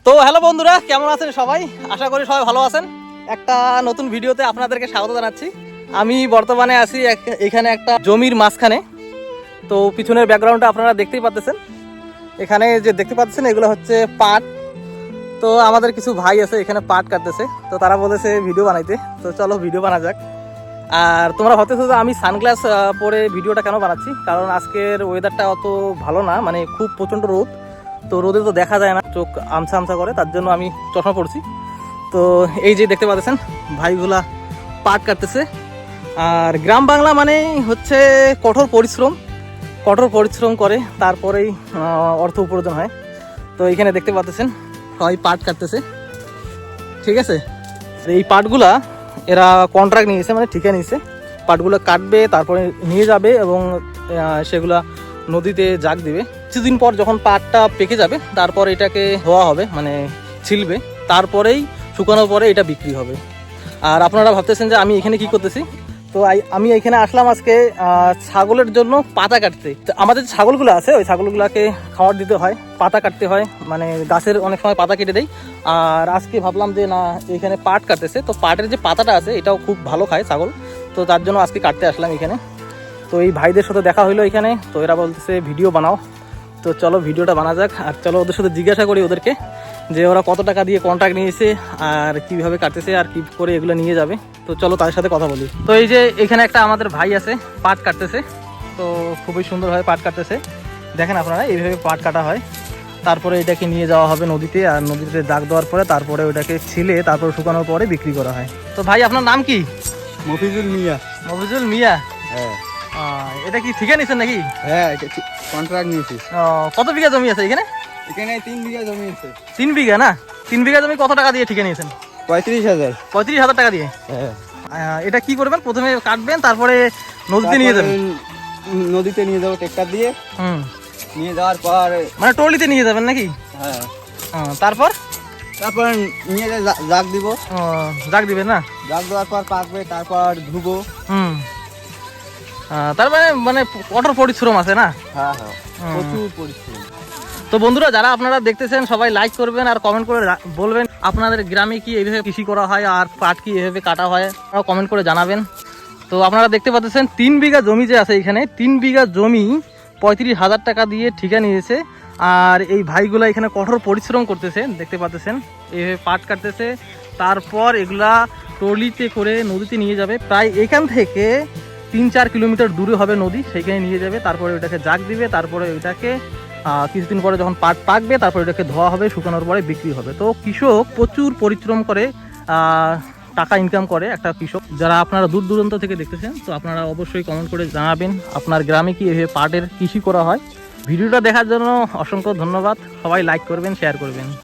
তো হ্যালো বন্ধুরা, কেমন আছেন সবাই? আশা করি সবাই ভালো আছেন। একটা নতুন ভিডিওতে আপনাদেরকে স্বাগত জানাচ্ছি। আমি বর্তমানে আছি এখানে একটা জমির মাঝখানে। তো পিছনের ব্যাকগ্রাউন্ডটা আপনারা দেখতেই পাচ্ছেন। এখানে যে দেখতে পাচ্ছেন এগুলো হচ্ছে পাট। তো আমাদের কিছু ভাই আছে এখানে পাট কাটতেছে, তো তারা বলেছে ভিডিও বানাইতে। তো চলো ভিডিও বানা যাক। আর তোমরা ভাবতেছো যে আমি সানগ্লাস পরে ভিডিওটা কেন বানাচ্ছি, কারণ আজকের ওয়েদারটা অত ভালো না, মানে খুব প্রচণ্ড রোদ। তো রোদে তো দেখা যায় না, চোখ আমছা আমছা করে, তার জন্য আমি চশমা পড়ছি। তো এই যে দেখতে পাচ্ছেন ভাইগুলা পাট কাটতেছে। আর গ্রাম বাংলা মানে হচ্ছে কঠোর পরিশ্রম করে তারপরেই অর্থ উপার্জন হয়। তো এইখানে দেখতে পাচ্ছেন সবাই পাট কাটতেছে, ঠিক আছে। এই পাটগুলা এরা কন্ট্রাক্ট নিয়েছে, মানে ঠিকা নিয়েছে। পাটগুলো কাটবে, তারপরে নিয়ে যাবে এবং সেগুলা নদীতে জাগ দিবে। কিছুদিন পর যখন পাটটা পেকে যাবে তারপর এটাকে ধোয়া হবে, মানে ছিলবে, তারপরেই শুকানোর পরে এটা বিক্রি হবে। আর আপনারা ভাবতেছেন যে আমি এখানে কি করতেছি। তো আমি এখানে আসলাম আজকে ছাগলের জন্য পাতা কাটতে। আমাদের যে ছাগলগুলো আছে ওই ছাগলগুলোকে খাবার দিতে হয়, পাতা কাটতে হয়, মানে গাছের অনেক সময় পাতা কেটে দেয়। আর আজকে ভাবলাম যে না, এখানে পাট কাটতেছে, তো পাটের যে পাতাটা আছে এটাও খুব ভালো খায় ছাগল, তো তার জন্য আজকে কাটতে আসলাম এখানে। তো এই ভাইদের সাথে দেখা হইলো এখানে, তো এরা বলতেছে ভিডিও বানাও। তো চলো ভিডিওটা বানা যাক। আর চলো ওদের সাথে জিজ্ঞাসা করি ওদেরকে যে ওরা কত টাকা দিয়ে কন্ট্রাক্ট নিয়েছে আর কিভাবে কাটতেছে আর কি করে এগুলো নিয়ে যাবে। তো চলো তাদের সাথে কথা বলি। তো এই যে এখানে একটা আমাদের ভাই আছে পাট কাটতেছে, তো খুবই সুন্দরভাবে পাট কাটতেছে। দেখেন আপনারা এইভাবে পাট কাটা হয়, তারপরে এটাকে নিয়ে যাওয়া হবে নদীতে, আর নদীতে দাগ দেওয়ার পরে তারপরে ওটাকে ছিলে তারপর শুকানোর পরে বিক্রি করা হয়। তো ভাই আপনার নাম কি? মফিজুল মিয়া। মফিজুল মিয়া। হ্যাঁ। এটা কি ঠিকা নিছেন নাকি? হ্যাঁ, কন্ট্রাক্ট নিয়েছি। কত বিঘা জমি আছে এখানে? এখানে 3 বিঘা জমি আছে। 3 বিঘা না? 3 বিঘা জমি কত টাকা দিয়ে ঠিকা নিয়েছেন? 35,000। 35,000 টাকা দিয়ে। হ্যাঁ। এটা কি করবেন? প্রথমে কাটবেন, তারপরে নদীতে নিয়ে যাবেন। নদীতে নিয়ে যাবো ট্রেক্টর দিয়ে। নিয়ে যাওয়ার পর মানে ট্রলিতে নিয়ে যাবেন নাকি? হ্যাঁ। তারপর নিয়ে জাগ দিব। জাগ দিবেন না? জাগ দেওয়ার পর পাকবে, তারপর ধুবো। তার মানে কঠোর পরিশ্রম আছে না? হ্যাঁ হ্যাঁ, প্রচুর পরিশ্রম। তো বন্ধুরা, যারা আপনারা দেখতেছেন সবাই লাইক করবেন আর কমেন্ট করে বলবেন আপনাদের গ্রামে কি এইভাবে কৃষি করা হয় আর পাট কি এভাবে কাটা হয়, আপনারা কমেন্ট করে জানাবেন। তো আপনারা দেখতে পাচ্ছেন 3 বিঘা জমি যে আছে এখানে, 3 বিঘা জমি 35,000 টাকা দিয়ে ঠিকা নিয়েছে। আর এই ভাইগুলা এখানে কঠোর পরিশ্রম করতেছে, দেখতে পাচ্ছেন এইভাবে পাট কাটতেছে, তারপর এগুলা ট্রলিতে করে নদীতে নিয়ে যাবে। প্রায় এখান থেকে 3-4 কিলোমিটার দূরে হবে নদী, সেখানে নিয়ে যাবে, তারপরে ওইটাকে জাগ দিবে, তারপরে ওইটাকে কিছুদিন পরে যখন পাট পাকবে তারপরে ওইটাকে ধোয়া হবে, শুকানোর পরে বিক্রি হবে। তো কৃষক প্রচুর পরিশ্রম করে টাকা ইনকাম করে একটা কৃষক। যারা আপনারা দূর দূরান্ত থেকে দেখতেছেন, তো আপনারা অবশ্যই কমেন্ট করে জানাবেন আপনার গ্রামে কি এভাবে পাটের কৃষি করা হয়। ভিডিওটা দেখার জন্য অসংখ্য ধন্যবাদ। সবাই লাইক করবেন, শেয়ার করবেন।